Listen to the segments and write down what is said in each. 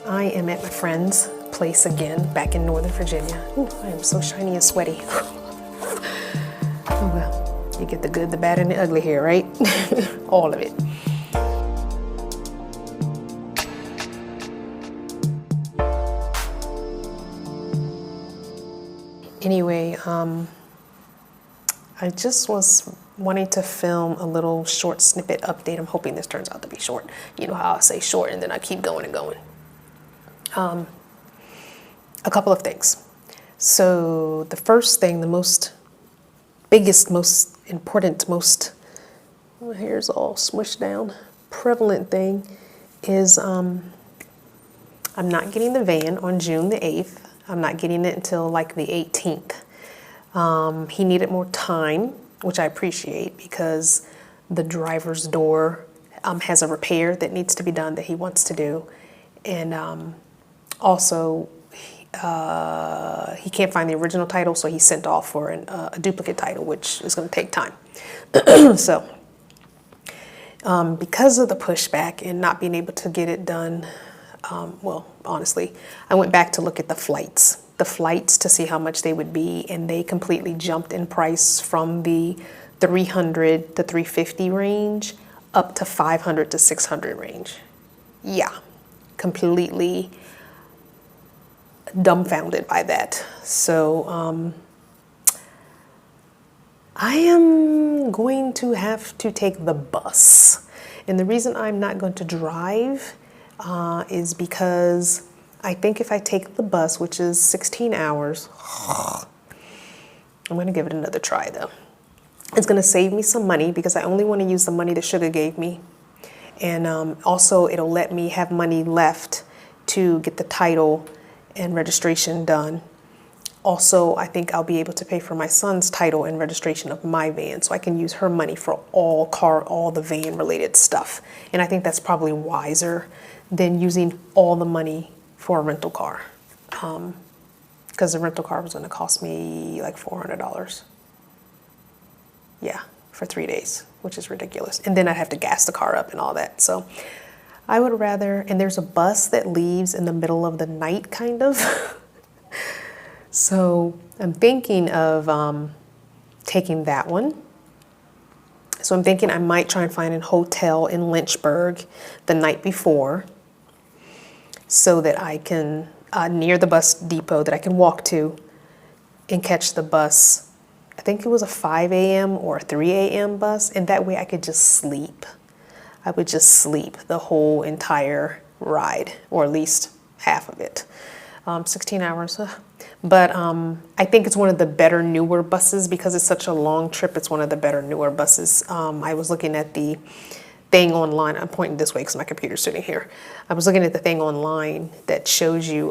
I am at my friend's place again, back in Northern Virginia. Ooh, I am so shiny and sweaty. Oh well, you get the good, the bad, and the ugly here, right? All of it. Anyway, I just was wanting to film a little short snippet update. I'm hoping this turns out to be short. You know how I say short and then I keep going and going. A couple of things. So the first thing, the biggest, most important, my hair's all smushed down, prevalent thing is I'm not getting the van on June the 8th. I'm not getting it until like the 18th. He needed more time, which I appreciate because the driver's door has a repair that needs to be done that he wants to do. And also, he can't find the original title, so he sent off for a duplicate title, which is going to take time. So, because of the pushback and not being able to get it done, well, honestly, I went back to look at the flights to see how much they would be, and they completely jumped in price from the 300 to 350 range up to 500 to 600 range. Yeah, completely dumbfounded by that. So I am going to have to take the bus. And the reason I'm not going to drive is because I think if I take the bus, which is 16 hours, I'm going to give it another try though. It's going to save me some money because I only want to use the money that Sugar gave me. And also it'll let me have money left to get the title and registration done. Also, I think I'll be able to pay for my son's title and registration of my van, so I can use her money for all the van related stuff. And I think that's probably wiser than using all the money for a rental car. Because the rental car was gonna cost me like $400. Yeah, for 3 days, which is ridiculous. And then I'd have to gas the car up and all that. So I would rather, and there's a bus that leaves in the middle of the night, kind of. So I'm thinking of taking that one. So I'm thinking I might try and find a hotel in Lynchburg the night before so that I can, near the bus depot that I can walk to and catch the bus. I think it was a 5 a.m. or a 3 a.m. bus, and that way I could just sleep. I would just sleep the whole entire ride, or at least half of it. 16 hours. But I think it's one of the better, newer buses because it's such a long trip. It's one of the better, newer buses. I was looking at the thing online. I'm pointing this way because my computer's sitting here. I was looking at the thing online that shows you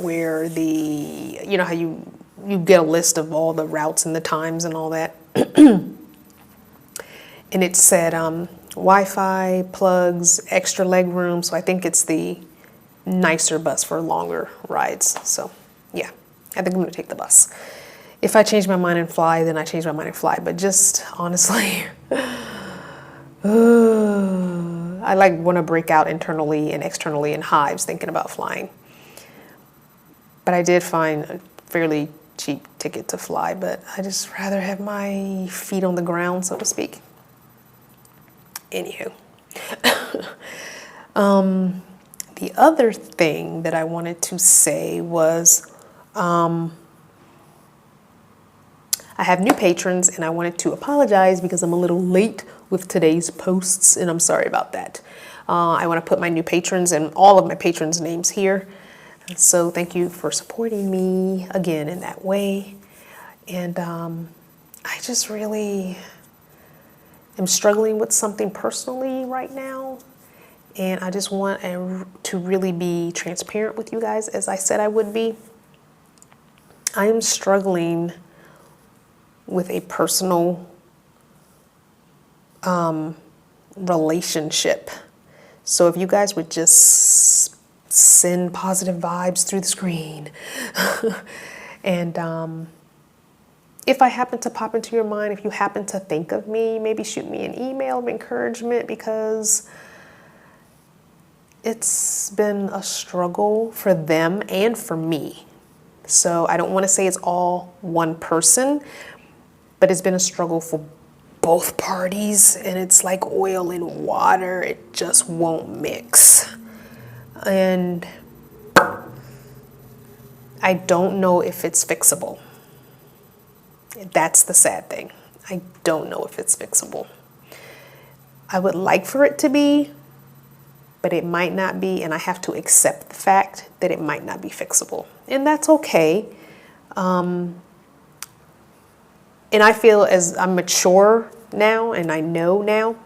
where you know how you get a list of all the routes and the times and all that. And it said Wi-Fi, plugs, extra leg room. So I think it's the nicer bus for longer rides. So yeah, I think I'm gonna take the bus. If I change my mind and fly, then I change my mind and fly. But just honestly, I like want to break out internally and externally in hives thinking about flying. But I did find a fairly cheap ticket to fly, but I just rather have my feet on the ground, so to speak. Anywho. The other thing that I wanted to say was I have new patrons and I wanted to apologize because I'm a little late with today's posts, and I'm sorry about that. I want to put my new patrons and all of my patrons' names here. So thank you for supporting me again in that way. And I just really am struggling with something personally right now. And I just want to really be transparent with you guys, as I said I would be. I am struggling with a personal relationship. So if you guys would just send positive vibes through the screen. And if I happen to pop into your mind, if you happen to think of me, maybe shoot me an email of encouragement, because it's been a struggle for them and for me. So I don't want to say it's all one person, but it's been a struggle for both parties, and it's like oil and water. It just won't mix. And I don't know if it's fixable. That's the sad thing. I don't know if it's fixable. I would like for it to be, but it might not be, and I have to accept the fact that it might not be fixable. And that's okay. And I feel as I'm mature now and I know now,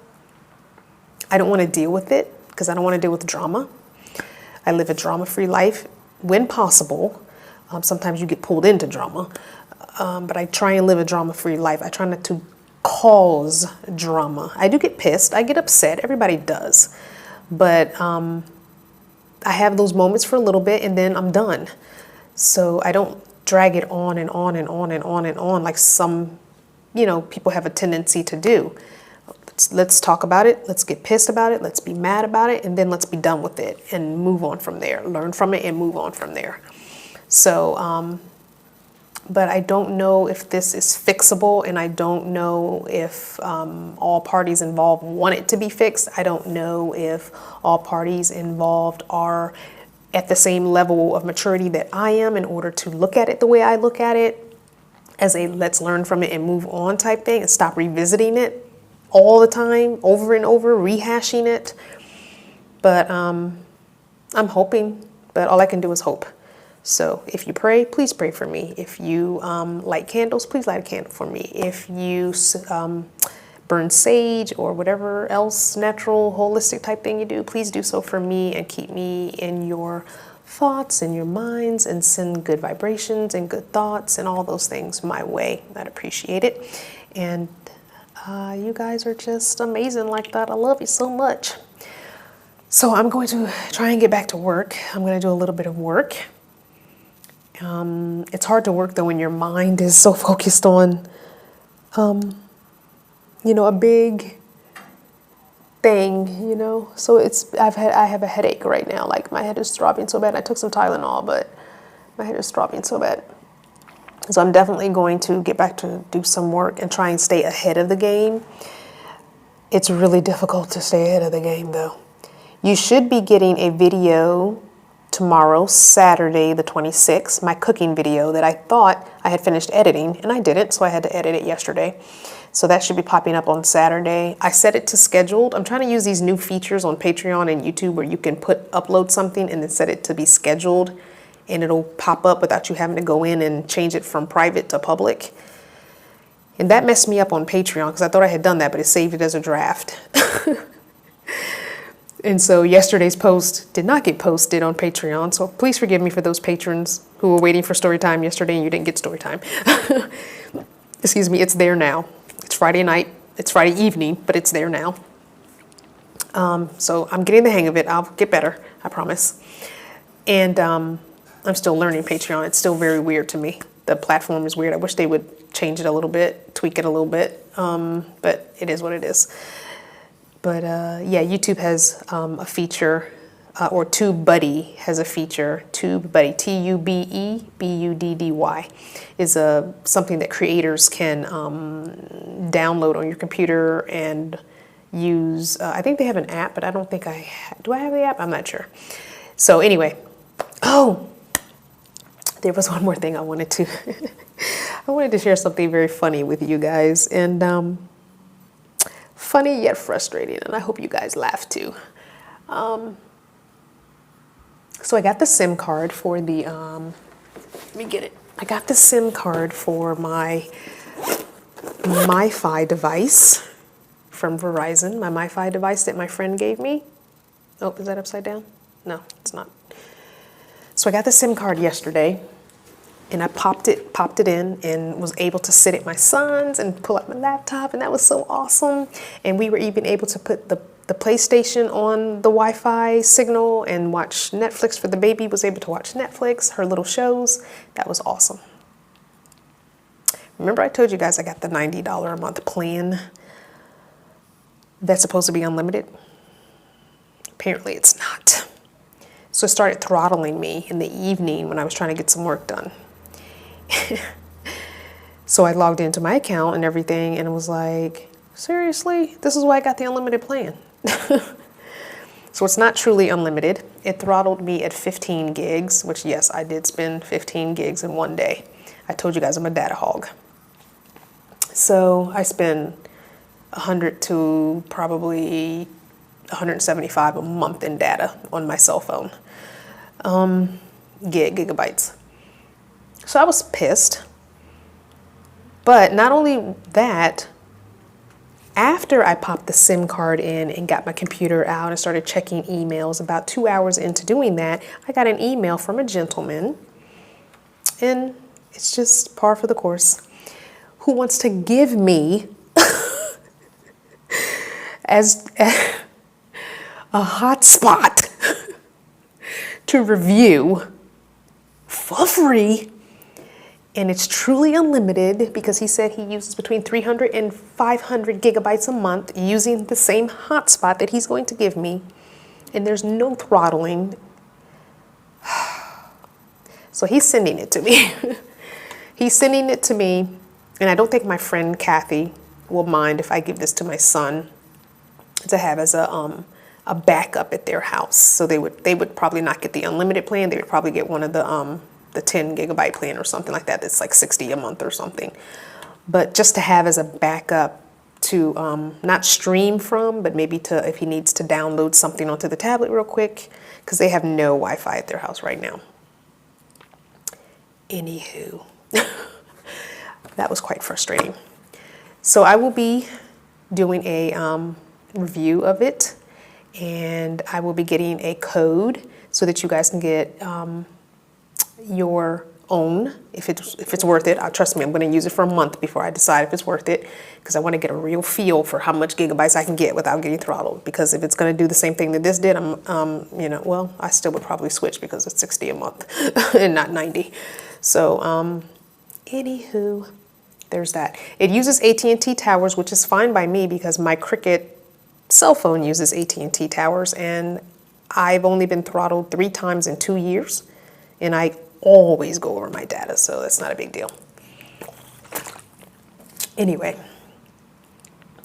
I don't want to deal with it because I don't want to deal with drama. I live a drama-free life when possible. Sometimes you get pulled into drama, but I try and live a drama-free life. I try not to cause drama. I do get pissed. I get upset. Everybody does. But I have those moments for a little bit and then I'm done. So I don't drag it on and on and on and on and on like some, people have a tendency to do. Let's talk about it. Let's get pissed about it. Let's be mad about it. And then let's be done with it and move on from there. Learn from it and move on from there. So, but I don't know if this is fixable, and I don't know if all parties involved want it to be fixed. I don't know if all parties involved are at the same level of maturity that I am in order to look at it the way I look at it, as a let's learn from it and move on type thing, and stop revisiting it all the time, over and over, rehashing it. But I'm hoping, but all I can do is hope. So if you pray, please pray for me. If you light candles, please light a candle for me. If you burn sage or whatever else natural, holistic type thing you do, please do so for me and keep me in your thoughts and your minds, and send good vibrations and good thoughts and all those things my way. I'd appreciate it. And you guys are just amazing like that. I love you so much. So I'm going to try and get back to work. I'm going to do a little bit of work. It's hard to work though when your mind is so focused on, a big thing, So I have a headache right now. Like my head is throbbing so bad. I took some Tylenol, but my head is throbbing so bad. So I'm definitely going to get back to do some work and try and stay ahead of the game. It's really difficult to stay ahead of the game though. You should be getting a video tomorrow, Saturday the 26th, my cooking video that I thought I had finished editing, and I didn't, so I had to edit it yesterday. So that should be popping up on Saturday. I set it to scheduled. I'm trying to use these new features on Patreon and YouTube where you can upload something and then set it to be scheduled, and it'll pop up without you having to go in and change it from private to public. And that messed me up on Patreon because I thought I had done that, but it saved it as a draft. And so yesterday's post did not get posted on Patreon. So please forgive me for those patrons who were waiting for story time yesterday and you didn't get story time. Excuse me, it's there now. It's Friday night, it's Friday evening, but it's there now. So I'm getting the hang of it. I'll get better, I promise. And I'm still learning Patreon. It's still very weird to me. The platform is weird. I wish they would change it a little bit, tweak it a little bit, but it is what it is. But yeah, YouTube has a feature, or TubeBuddy has a feature. TubeBuddy, TubeBuddy, is something that creators can download on your computer and use. I think they have an app, but I don't think do I have the app? I'm not sure. So anyway, there was one more thing I wanted to, I wanted to share something very funny with you guys, and funny yet frustrating, and I hope you guys laugh too. So I got the SIM card for the, let me get it. I got the SIM card for my MiFi device from Verizon, my MiFi device that my friend gave me. Oh, is that upside down? No, it's not. So I got the SIM card yesterday, and I popped it in and was able to sit at my son's and pull out my laptop, and that was so awesome. And we were even able to put the PlayStation on the Wi-Fi signal and watch Netflix for the baby, was able to watch Netflix, her little shows. That was awesome. Remember I told you guys I got the $90 a month plan that's supposed to be unlimited? Apparently it's not. So it started throttling me in the evening when I was trying to get some work done. So I logged into my account and everything and was like, seriously? This is why I got the unlimited plan. So it's not truly unlimited. It throttled me at 15 gigs, which yes, I did spend 15 gigs in one day. I told you guys I'm a data hog. So I spend 100 to probably 175 a month in data on my cell phone. Gigabytes. So I was pissed. But not only that, after I popped the SIM card in and got my computer out and started checking emails, about 2 hours into doing that, I got an email from a gentleman, and it's just par for the course, who wants to give me as a hotspot to review for free. And it's truly unlimited because he said he uses between 300 and 500 gigabytes a month using the same hotspot that he's going to give me. And there's no throttling. So he's sending it to me. He's sending it to me. And I don't think my friend Kathy will mind if I give this to my son to have as a backup at their house. So they would probably not get the unlimited plan. They would probably get one of the 10 gigabyte plan or something like that. That's like $60 a month or something. But just to have as a backup to not stream from, but maybe to if he needs to download something onto the tablet real quick, because they have no Wi-Fi at their house right now. Anywho, that was quite frustrating. So I will be doing a review of it, and I will be getting a code so that you guys can get your own if it's worth it. Trust me, I'm going to use it for a month before I decide if it's worth it, because I want to get a real feel for how much gigabytes I can get without getting throttled. Because if it's going to do the same thing that this did, well, I still would probably switch because it's $60 a month and not $90. So anywho, there's that. It uses AT&T towers, which is fine by me because my Cricket cell phone uses AT&T towers, and I've only been throttled 3 times in 2 years, and I always go over my data, so that's not a big deal. Anyway,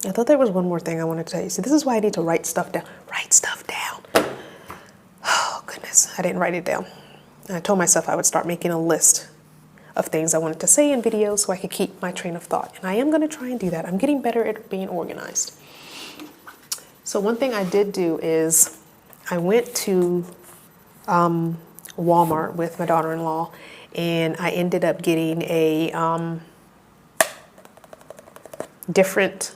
I thought there was one more thing I wanted to tell you. So this is why I need to write stuff down. Write stuff down. Oh, goodness. I didn't write it down. And I told myself I would start making a list of things I wanted to say in videos so I could keep my train of thought. And I am going to try and do that. I'm getting better at being organized. So one thing I did do is I went to Walmart with my daughter-in-law, and I ended up getting a different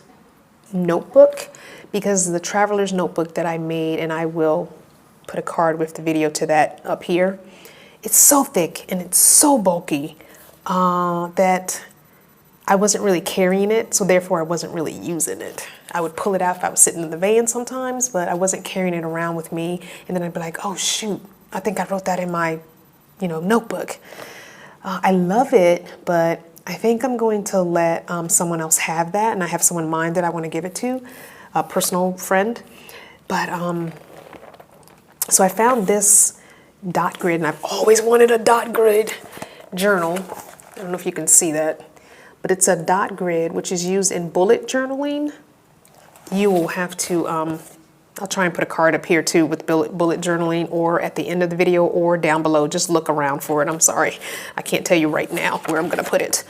notebook, because the traveler's notebook that I made, and I will put a card with the video to that up here, it's so thick and it's so bulky that I wasn't really carrying it, so therefore I wasn't really using it. I would pull it out if I was sitting in the van sometimes, but I wasn't carrying it around with me, and then I'd be like, oh shoot, I think I wrote that in my notebook. I love it, but I think I'm going to let someone else have that, and I have someone in mind that I want to give it to, a personal friend. But so I found this dot grid, and I've always wanted a dot grid journal. I don't know if you can see that, but it's a dot grid which is used in bullet journaling. You will have to, I'll try and put a card up here too with bullet journaling, or at the end of the video, or down below. Just look around for it. I'm sorry, I can't tell you right now where I'm gonna put it.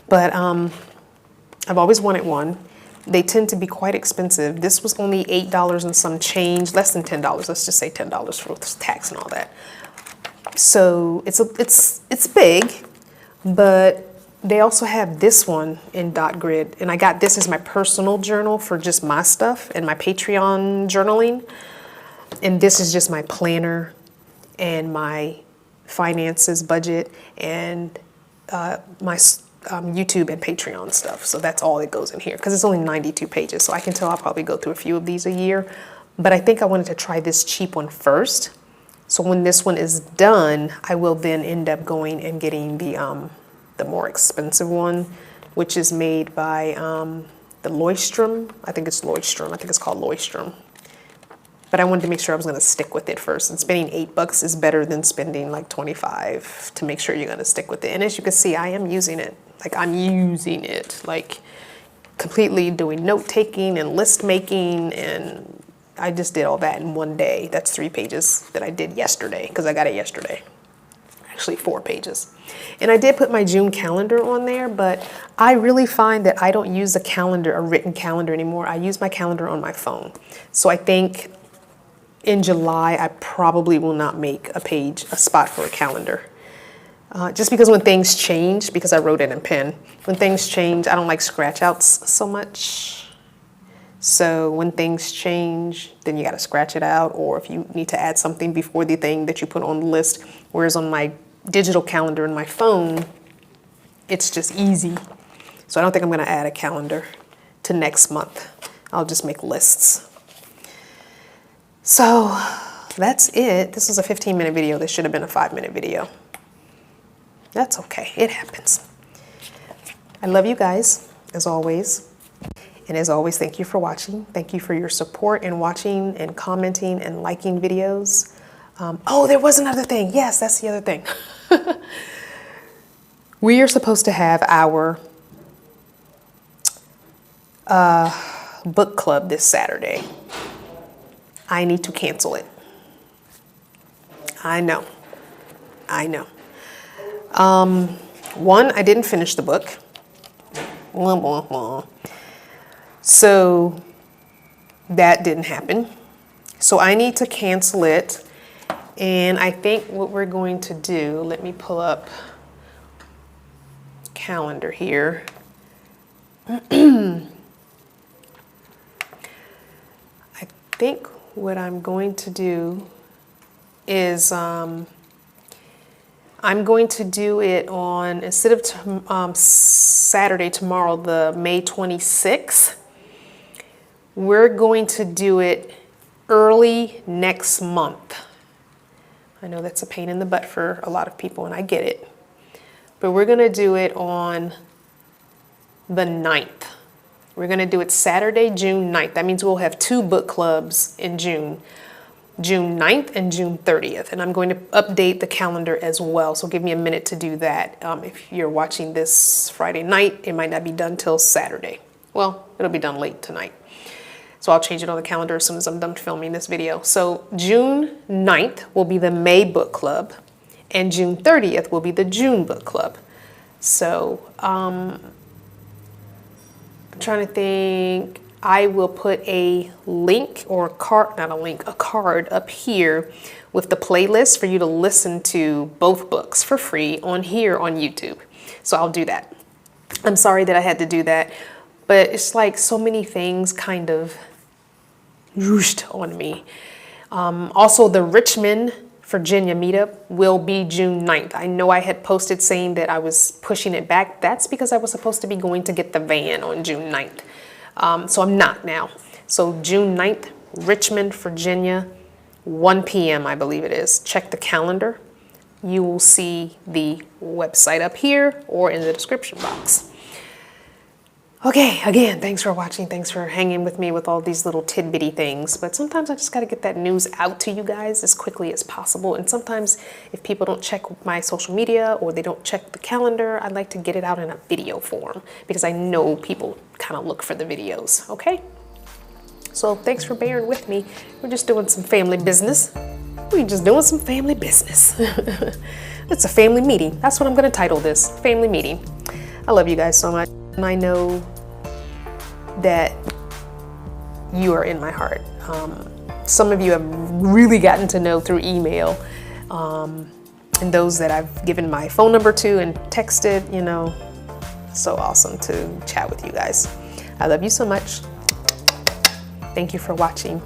But I've always wanted one. They tend to be quite expensive. This was only $8 and some change, less than $10. Let's just say $10 for tax and all that. So it's big, but they also have this one in dot grid, and I got this as my personal journal for just my stuff and my Patreon journaling. And this is just my planner and my finances, budget, and my YouTube and Patreon stuff. So that's all that goes in here, because it's only 92 pages. So I can tell I'll probably go through a few of these a year. But I think I wanted to try this cheap one first. So when this one is done, I will then end up going and getting the more expensive one, which is made by the Leuchtturm. I think it's Leuchtturm. I think it's called Leuchtturm. but I wanted to make sure I was going to stick with it first. And spending $8 is better than spending like 25 to make sure you're going to stick with it. And as you can see, I am using it. Like I'm using it, like completely doing note taking and list making. And I just did all that in one day. That's 3 pages that I did yesterday because I got it yesterday. Actually 4 pages. And I did put my June calendar on there, but I really find that I don't use a written calendar anymore. I use my calendar on my phone. So I think in July, I probably will not make a spot for a calendar. Just because when things change, because I wrote it in pen, when things change, I don't like scratch outs so much. So when things change, then you got to scratch it out, or if you need to add something before the thing that you put on the list, whereas on my digital calendar in my phone, it's just easy. So I don't think I'm going to add a calendar to next month. I'll just make lists. So that's it. This was a 15-minute video. This should have been a 5-minute video. That's okay. It happens. I love you guys, as always. And as always, thank you for watching. Thank you for your support and watching and commenting and liking videos. Oh, there was another thing. Yes, that's the other thing. We are supposed to have our book club this Saturday. I need to cancel it. I know. One, I didn't finish the book. So that didn't happen. So I need to cancel it. And I think what we're going to do, let me pull up calendar here. I think what I'm going to do is I'm going to do it on, instead of Saturday, tomorrow, the May 26th, we're going to do it early next month. I know that's a pain in the butt for a lot of people, and I get it. But we're going to do it on the 9th. We're going to do it Saturday, June 9th. That means we'll have 2 book clubs in June. June 9th and June 30th. And I'm going to update the calendar as well. So give me a minute to do that. If you're watching this Friday night, it might not be done till Saturday. Well, it'll be done late tonight. So I'll change it on the calendar as soon as I'm done filming this video. So June 9th will be the May book club, and June 30th will be the June book club. So I'm trying to think. I will put a link or a card, not a link, a card up here with the playlist for you to listen to both books for free on here on YouTube. So I'll do that. I'm sorry that I had to do that, but it's like so many things kind of whooshed on me. Also, the Richmond, Virginia meetup will be June 9th. I know I had posted saying that I was pushing it back. That's because I was supposed to be going to get the van on June 9th. So I'm not now. So June 9th, Richmond, Virginia, 1 p.m. I believe it is. Check the calendar. You will see the website up here or in the description box. Okay, again, thanks for watching. Thanks for hanging with me with all these little tidbitty things. But sometimes I just got to get that news out to you guys as quickly as possible. And sometimes if people don't check my social media or they don't check the calendar, I'd like to get it out in a video form because I know people kind of look for the videos, okay? So thanks for bearing with me. We're just doing some family business. We're just doing some family business. It's a family meeting. That's what I'm going to title this, family meeting. I love you guys so much. And I know that you are in my heart. Some of you have really gotten to know through email. And those that I've given my phone number to and texted, you know, so awesome to chat with you guys. I love you so much. Thank you for watching.